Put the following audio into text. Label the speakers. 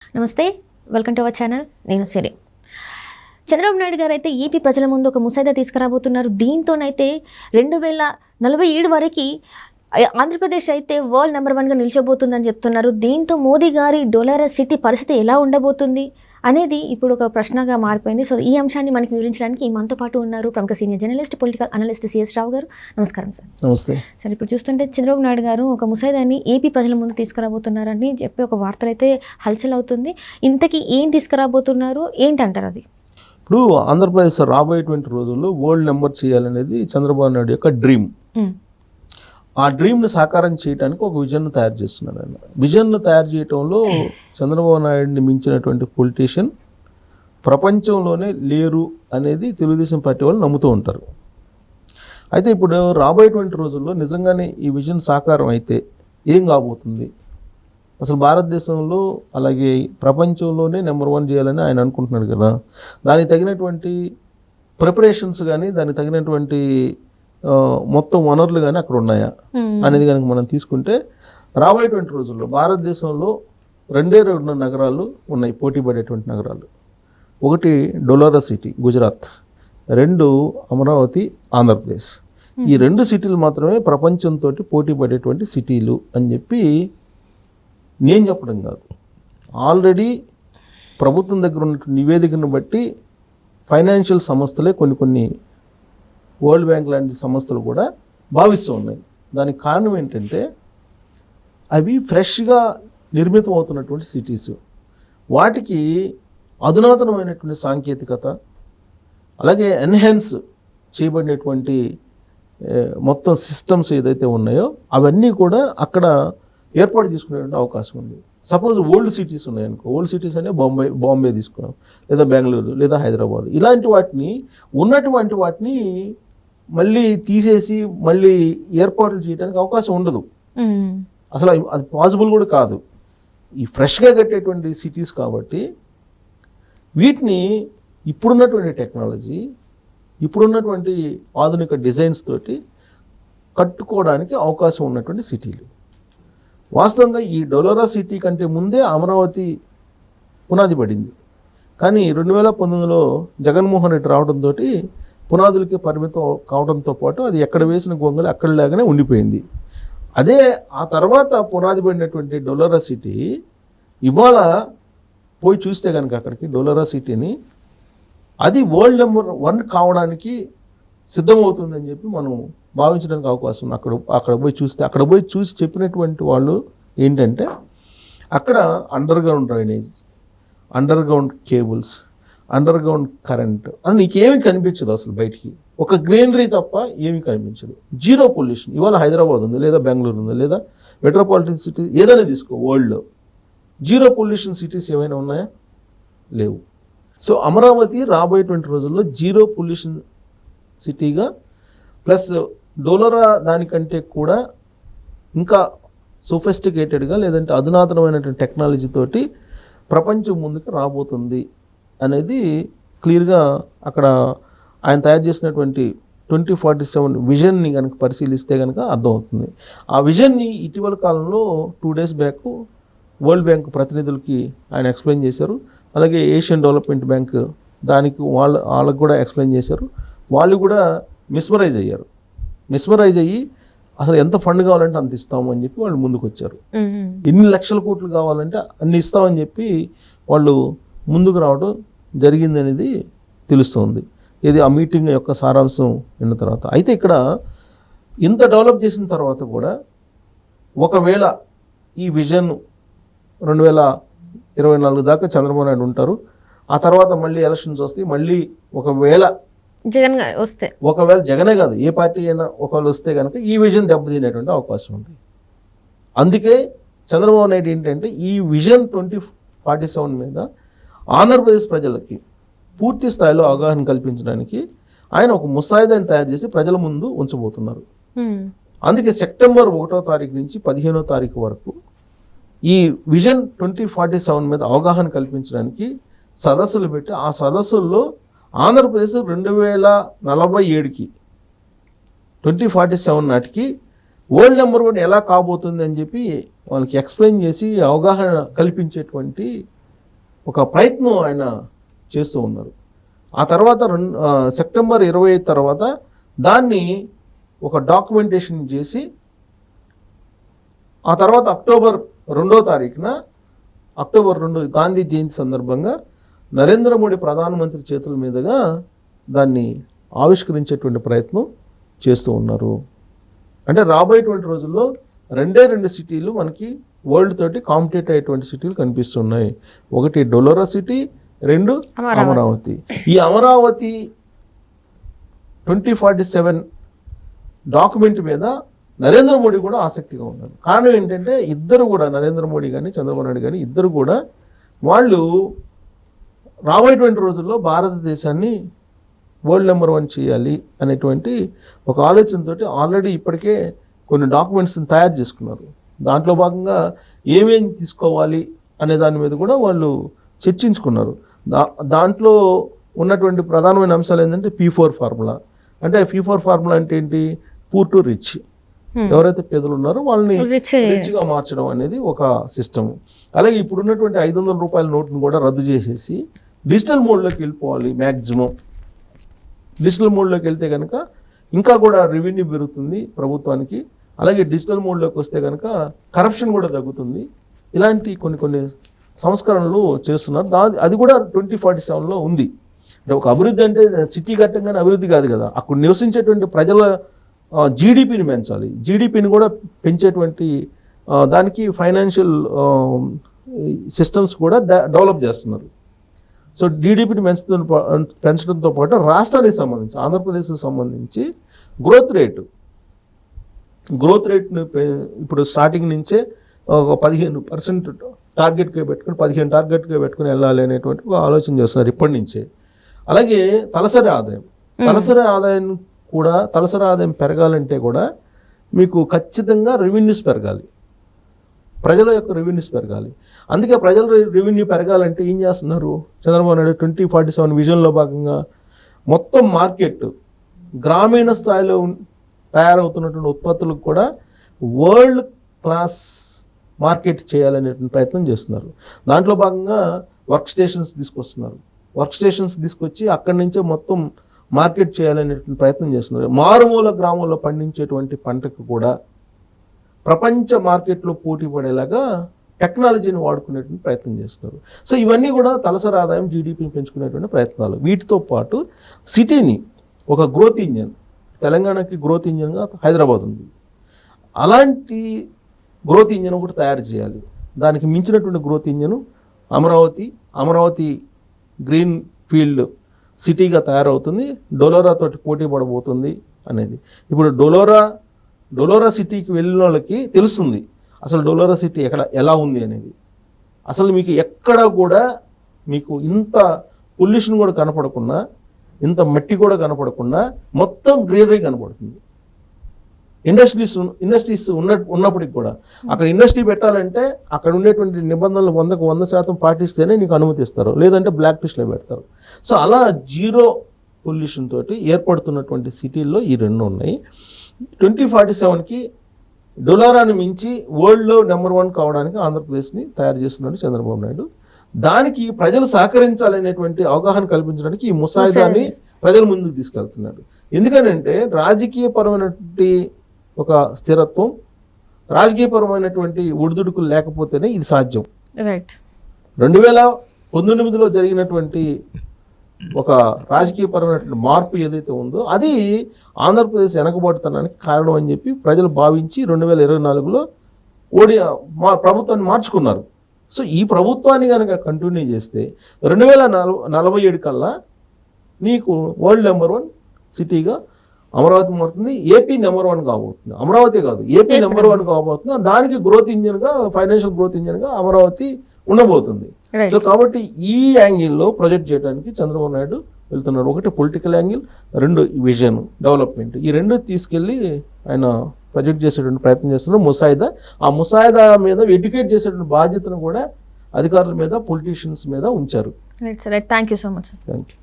Speaker 1: నమస్తే, welcome to our channel. నేను సిరి. చంద్రబాబు నాయుడు గారు అయితే ఏపీ ప్రజల ముందు ఒక ముసాయిదా తీసుకురాబోతున్నారు. దీంతోనైతే 2047 వరకు ఆంధ్రప్రదేశ్ అయితే వరల్డ్ నెంబర్ 1గా నిలిచబోతుందని చెప్తున్నారు. దీంతో మోదీ గారి డొలారా సిటీ పరిస్థితి ఎలా ఉండబోతుంది అనేది ఇప్పుడు ఒక ప్రశ్నగా మారిపోయింది. సో ఈ అంశాన్ని మనకి వివరించడానికి మనతో పాటు ఉన్నారు ప్రముఖ senior journalist, political analyst CS Rao గారు. నమస్కారం సార్.
Speaker 2: నమస్తే
Speaker 1: సార్, ఇప్పుడు చూస్తుంటే చంద్రబాబు నాయుడు గారు ఒక ముసాయిదాన్ని ఏపీ ప్రజల ముందు తీసుకురాబోతున్నారని చెప్పి ఒక వార్తలు అయితే హల్చల్ అవుతుంది. ఇంతకీ ఏం తీసుకురాబోతున్నారు, ఏంటంటారు అది?
Speaker 2: ఇప్పుడు ఆంధ్రప్రదేశ్ రాబోయేటువంటి రోజుల్లో వరల్డ్ నెంబర్ చేయాలనేది చంద్రబాబు నాయుడు యొక్క డ్రీమ్. ఆ డ్రీమ్ని సాకారం చేయడానికి ఒక విజన్ను తయారు చేస్తున్నారు ఆయన. విజన్ను తయారు చేయడంలో చంద్రబాబు నాయుడిని మించినటువంటి పొలిటీషియన్ ప్రపంచంలోనే లేరు అనేది తెలుగుదేశం పార్టీ వాళ్ళు నమ్ముతూ ఉంటారు. అయితే ఇప్పుడు రాబోయేటువంటి రోజుల్లో నిజంగానే ఈ విజన్ సాకారం అయితే ఏం కాబోతుంది, అసలు భారతదేశంలో అలాగే ప్రపంచంలోనే నెంబర్ 1 చేయాలని ఆయన అనుకుంటున్నాడు కదా. దానికి తగినటువంటి ప్రిపరేషన్స్ కానీ దానికి తగినటువంటి మొత్తం వనరులు కానీ అక్కడ ఉన్నాయా అనేది కనుక మనం తీసుకుంటే రాబోయేటువంటి రోజుల్లో భారతదేశంలో 2 నగరాలు ఉన్నాయి, పోటీ పడేటువంటి నగరాలు. ఒకటి డొలారా సిటీ గుజరాత్, 2 అమరావతి ఆంధ్రప్రదేశ్. ఈ 2 సిటీలు మాత్రమే ప్రపంచంతో పోటీ పడేటువంటి సిటీలు అని చెప్పి నేను చెప్పడం కాదు. ఆల్రెడీ ప్రభుత్వం దగ్గర ఉన్న నివేదికను బట్టి ఫైనాన్షియల్ సంస్థలే కొన్ని వరల్డ్ బ్యాంక్ లాంటి సంస్థలు కూడా భావిస్తూ ఉన్నాయి. దానికి కారణం ఏంటంటే అవి ఫ్రెష్గా నిర్మితం అవుతున్నటువంటి సిటీస్, వాటికి అధునాతనమైనటువంటి సాంకేతికత అలాగే ఎన్హాన్స్ చేయబడినటువంటి మొత్తం సిస్టమ్స్ ఏదైతే ఉన్నాయో అవన్నీ కూడా అక్కడ ఏర్పాటు చేసుకునేటువంటి అవకాశం ఉంది. సపోజ్ ఓల్డ్ సిటీస్ ఉన్నాయనుకో, ఓల్డ్ సిటీస్ అనే బాంబే తీసుకున్నాం, లేదా బెంగళూరు, లేదా హైదరాబాద్, ఇలాంటి వాటిని ఉన్నటువంటి వాటిని మళ్ళీ తీసేసి మళ్ళీ ఏర్పాట్లు చేయడానికి అవకాశం ఉండదు. అసలు అది పాసిబుల్ కూడా కాదు. ఈ ఫ్రెష్గా కట్టేటువంటి సిటీస్ కాబట్టి వీటిని ఇప్పుడున్నటువంటి టెక్నాలజీ, ఇప్పుడున్నటువంటి ఆధునిక డిజైన్స్ తోటి కట్టుకోవడానికి అవకాశం ఉన్నటువంటి సిటీలు. వాస్తవంగా ఈ డొలారా సిటీ కంటే ముందే అమరావతి పునాది పడింది. కానీ 2019లో జగన్మోహన్ రెడ్డి రావడంతో పునాదులకి పరిమితం కావడంతో పాటు అది ఎక్కడ వేసిన గొంగలు అక్కడలాగానే ఉండిపోయింది. అదే ఆ తర్వాత పునాది పడినటువంటి డొలారా సిటీ ఇవాళ పోయి చూస్తే కనుక అక్కడికి డొలారా సిటీని అది వరల్డ్ నెంబర్ 1 కావడానికి సిద్ధమవుతుందని చెప్పి మనం భావించడానికి అవకాశం ఉంది. అక్కడ పోయి చూసి చెప్పినటువంటి వాళ్ళు ఏంటంటే అక్కడ under ground drainage, under ground cables, under ground current, అది నీకేమీ కనిపించదు అసలు బయటికి. ఒక గ్రీనరీ తప్ప ఏమీ కనిపించదు. Zero pollution. ఇవాళ హైదరాబాద్ ఉంది, లేదా బెంగళూరు ఉంది, లేదా మెట్రోపాలిటన్ సిటీ ఏదైనా తీసుకో వరల్డ్లో, జీరో పొల్యూషన్ సిటీస్ ఏమైనా ఉన్నాయా? లేవు. సో అమరావతి రాబోయేటువంటి రోజుల్లో జీరో పొల్యూషన్ సిటీగా, ప్లస్ డొలారా దానికంటే కూడా ఇంకా సోఫిస్టికేటెడ్గా లేదంటే అధునాతనమైనటువంటి టెక్నాలజీతోటి ప్రపంచం ముందుకు రాబోతుంది అనేది క్లియర్గా అక్కడ ఆయన తయారు చేసినటువంటి 2047 విజన్ని కనుక పరిశీలిస్తే కనుక అర్థమవుతుంది. ఆ విజన్ని ఇటీవల కాలంలో 2 days బ్యాక్ వరల్డ్ బ్యాంక్ ప్రతినిధులకి ఆయన ఎక్స్ప్లెయిన్ చేశారు. అలాగే ఏషియన్ డెవలప్మెంట్ బ్యాంక్ దానికి వాళ్ళకు కూడా ఎక్స్ప్లెయిన్ చేశారు. వాళ్ళు కూడా మిస్మరైజ్ అయ్యి అసలు ఎంత ఫండ్ కావాలంటే అంత ఇస్తాము అని చెప్పి వాళ్ళు ముందుకు వచ్చారు. ఎన్ని లక్షల కోట్లు కావాలంటే అన్ని ఇస్తామని చెప్పి వాళ్ళు ముందుకు రావడం జరిగింది అనేది తెలుస్తుంది. ఇది ఆ మీటింగ్ యొక్క సారాంశం విన్న తర్వాత. అయితే ఇక్కడ ఇంత డెవలప్ చేసిన తర్వాత కూడా ఒకవేళ ఈ విజన్ 2024 దాకా చంద్రబాబు నాయుడు ఉంటారు. ఆ తర్వాత మళ్ళీ ఎలక్షన్స్ వస్తాయి. మళ్ళీ ఒకవేళ జగనే కాదు ఏ పార్టీ అయినా ఒకవేళ వస్తే కనుక ఈ విజన్ దెబ్బతినేటువంటి అవకాశం ఉంది. అందుకే చంద్రబాబు నాయుడు ఏంటంటే ఈ విజన్ 2047 మీద ఆంధ్రప్రదేశ్ ప్రజలకి పూర్తి స్థాయిలో అవగాహన కల్పించడానికి ఆయన ఒక ముసాయిదాని తయారు చేసి ప్రజల ముందు ఉంచబోతున్నారు. అందుకే సెప్టెంబర్ 1వ తారీఖు నుంచి 15వ తారీఖు వరకు ఈ విజన్ 2047 మీద అవగాహన కల్పించడానికి సదస్సులు పెట్టి ఆ సదస్సుల్లో ఆంధ్రప్రదేశ్ 2047కి 2047 నాటికి వరల్డ్ నెంబర్ 1 ఎలా కాబోతుంది అని చెప్పి వాళ్ళకి ఎక్స్ప్లెయిన్ చేసి అవగాహన కల్పించేటువంటి ఒక ప్రయత్నం ఆయన చేస్తూ ఉన్నారు. ఆ తర్వాత సెప్టెంబర్ 25 తర్వాత దాన్ని ఒక డాక్యుమెంటేషన్ చేసి ఆ తర్వాత అక్టోబర్ 2వ తారీఖున అక్టోబర్ 2 గాంధీ జయంతి సందర్భంగా నరేంద్ర మోడీ ప్రధానమంత్రి చేతుల మీదుగా దాన్ని ఆవిష్కరించేటువంటి ప్రయత్నం చేస్తూ ఉన్నారు. అంటే రాబోయేటువంటి రోజుల్లో 2 సిటీలు మనకి వరల్డ్ తోటి కాంపిటేట్ అయ్యేటువంటి సిటీలు కనిపిస్తున్నాయి. ఒకటి డొలోరా సిటీ, 2 అమరావతి. ఈ అమరావతి 2047 డాక్యుమెంట్ మీద నరేంద్ర మోడీ కూడా ఆసక్తిగా ఉన్నారు. కారణం ఏంటంటే ఇద్దరు కూడా నరేంద్ర మోడీ కానీ చంద్రబాబు నాయుడు కానీ ఇద్దరు కూడా వాళ్ళు రాబోయేటువంటి రోజుల్లో భారతదేశాన్ని వరల్డ్ నెంబర్ 1 చేయాలి అనేటువంటి ఒక ఆలోచనతోటి ఆల్రెడీ ఇప్పటికే కొన్ని డాక్యుమెంట్స్ని తయారు చేసుకున్నారు. దాంట్లో భాగంగా ఏమేమి తీసుకోవాలి అనే దాని మీద కూడా వాళ్ళు చర్చించుకున్నారు. దాంట్లో ఉన్నటువంటి ప్రధానమైన అంశాలు ఏంటంటే P4 ఫార్ములా. అంటే P4 ఫార్ములా అంటే ఏంటి? Poor to rich. ఎవరైతే పేదలు ఉన్నారో వాళ్ళని రిచ్గా మార్చడం అనేది ఒక సిస్టమ్. అలాగే ఇప్పుడు ఉన్నటువంటి 500 రూపాయల నోట్ను కూడా రద్దు చేసేసి డిజిటల్ మోడ్లోకి వెళ్ళిపోవాలి. మ్యాక్సిమం డిజిటల్ మోడ్లోకి వెళ్తే కనుక ఇంకా కూడా రెవెన్యూ పెరుగుతుంది ప్రభుత్వానికి. అలాగే డిజిటల్ మోడ్లోకి వస్తే కనుక కరప్షన్ కూడా తగ్గుతుంది. ఇలాంటి కొన్ని సంస్కరణలు చేస్తున్నారు. అది కూడా 2047లో ఉంది. అంటే ఒక అభివృద్ధి అంటే సిటీ కట్టంగానే అభివృద్ధి కాదు కదా, అక్కడ నివసించేటువంటి ప్రజల జీడిపిని పెంచాలి. జీడిపిని కూడా పెంచేటువంటి దానికి ఫైనాన్షియల్ సిస్టమ్స్ కూడా డెవలప్ చేస్తున్నారు. సో జీడిపిని పెంచడంతో పాటు రాష్ట్రానికి సంబంధించి ఆంధ్రప్రదేశ్కి సంబంధించి గ్రోత్ రేట్ను ఇప్పుడు స్టార్టింగ్ నుంచే ఒక 15% టార్గెట్గా పెట్టుకుని 15 టార్గెట్గా పెట్టుకుని వెళ్ళాలి అనేటువంటి ఒక ఆలోచన చేస్తున్నారు ఇప్పటి నుంచే. అలాగే తలసరి ఆదాయం పెరగాలంటే కూడా మీకు ఖచ్చితంగా రెవెన్యూస్ పెరగాలి, ప్రజల యొక్క రెవెన్యూస్ పెరగాలి. అందుకే ప్రజల రెవెన్యూ పెరగాలంటే ఏం చేస్తున్నారు చంద్రబాబు నాయుడు 2047 విజన్లో భాగంగా మొత్తం మార్కెట్ గ్రామీణ స్థాయిలో తయారవుతున్నటువంటి ఉత్పత్తులకు కూడా వరల్డ్ క్లాస్ మార్కెట్ చేయాలనేటువంటి ప్రయత్నం చేస్తున్నారు. దాంట్లో భాగంగా వర్క్ స్టేషన్స్ తీసుకొచ్చి అక్కడి నుంచే మొత్తం మార్కెట్ చేయాలనేటువంటి ప్రయత్నం చేస్తున్నారు. మారుమూల గ్రామంలో పండించేటువంటి పంటకు కూడా ప్రపంచ మార్కెట్లో పోటీ పడేలాగా టెక్నాలజీని వాడుకునేటువంటి ప్రయత్నం చేస్తున్నారు. సో ఇవన్నీ కూడా తలసరి ఆదాయం జీడిపిని పెంచుకునేటువంటి ప్రయత్నాలు. వీటితో పాటు సిటీని ఒక గ్రోత్ ఇంజన్, తెలంగాణకి గ్రోత్ ఇంజన్గా హైదరాబాద్ ఉంది, అలాంటి గ్రోత్ ఇంజన్ ఒకటి తయారు చేయాలి. దానికి మించినటువంటి growth engine Amaravati green field సిటీగా తయారవుతుంది, డొలోరా తోటి పోటీ పడబోతుంది అనేది. ఇప్పుడు డొలోరా సిటీకి వెళ్ళిన వాళ్ళకి తెలుస్తుంది అసలు డొలోరా సిటీ ఎలా ఉంది అనేది. అసలు మీకు ఎక్కడ కూడా మీకు ఇంత పొల్యూషన్ కూడా కనపడకుండా, ఇంత మట్టి కూడా కనపడకుండా మొత్తం గ్రీనరీ కనపడుతుంది. ఇండస్ట్రీస్ ఉన్నప్పటికి కూడా అక్కడ ఇండస్ట్రీ పెట్టాలంటే అక్కడ ఉండేటువంటి నిబంధనలు 100% పాటిస్తేనే నీకు అనుమతిస్తారు, లేదంటే బ్లాక్ లిస్ట్లో పెడతారు. సో అలా జీరో పొల్యూషన్ తోటి ఏర్పడుతున్నటువంటి సిటీల్లో ఈ 2 ఉన్నాయి. 2047కి డొలోరాని మించి వరల్డ్లో నెంబర్ 1 కావడానికి ఆంధ్రప్రదేశ్ని తయారు చేస్తున్నాడు చంద్రబాబు నాయుడు. దానికి ప్రజలు సహకరించాలనేటువంటి అవగాహన కల్పించడానికి ఈ ముసాయిదాన్ని ప్రజల ముందుకు తీసుకెళ్తున్నాడు. ఎందుకనంటే రాజకీయపరమైనటువంటి ఒక స్థిరత్వం, రాజకీయపరమైనటువంటి ఒడిదుడుకులు లేకపోతేనే ఇది సాధ్యం. 2019లో జరిగినటువంటి ఒక రాజకీయపరమైనటువంటి మార్పు ఏదైతే ఉందో అది ఆంధ్రప్రదేశ్ వెనకబాటుతనానికి కారణం అని చెప్పి ప్రజలు భావించి 2024లో ప్రభుత్వాన్ని మార్చుకున్నారు. సో ఈ ప్రభుత్వాన్ని కనుక కంటిన్యూ చేస్తే 2047 కల్లా నీకు వరల్డ్ నెంబర్ 1 సిటీగా అమరావతి మారుతుంది. ఏపీ నెంబర్ 1 కాబోతుంది. అమరావతి కాదు, ఏపీ నెంబర్ 1 కాబోతుంది. దానికి గ్రోత్ ఇంజన్గా, ఫైనాన్షియల్ గ్రోత్ ఇంజన్గా అమరావతి ఉండబోతుంది. సో కాబట్టి ఈ యాంగిల్లో ప్రొజెక్ట్ చేయడానికి చంద్రబాబు నాయుడు వెళ్తున్నారు. ఒకటి పొలిటికల్ యాంగిల్, 2 విజన్ డెవలప్మెంట్. ఈ 2 తీసుకెళ్ళి ఆయన ప్రొజెక్ట్ చేసేటువంటి ప్రయత్నం చేస్తున్నారు. ఆ ముసాయిదా మీద ఎడ్యుకేట్ చేసేటువంటి బాధ్యతను కూడా అధికారుల మీద, పొలిటీషియన్స్ మీద ఉంచారు.
Speaker 1: Right sir, thank you so much sir.
Speaker 2: Thank you.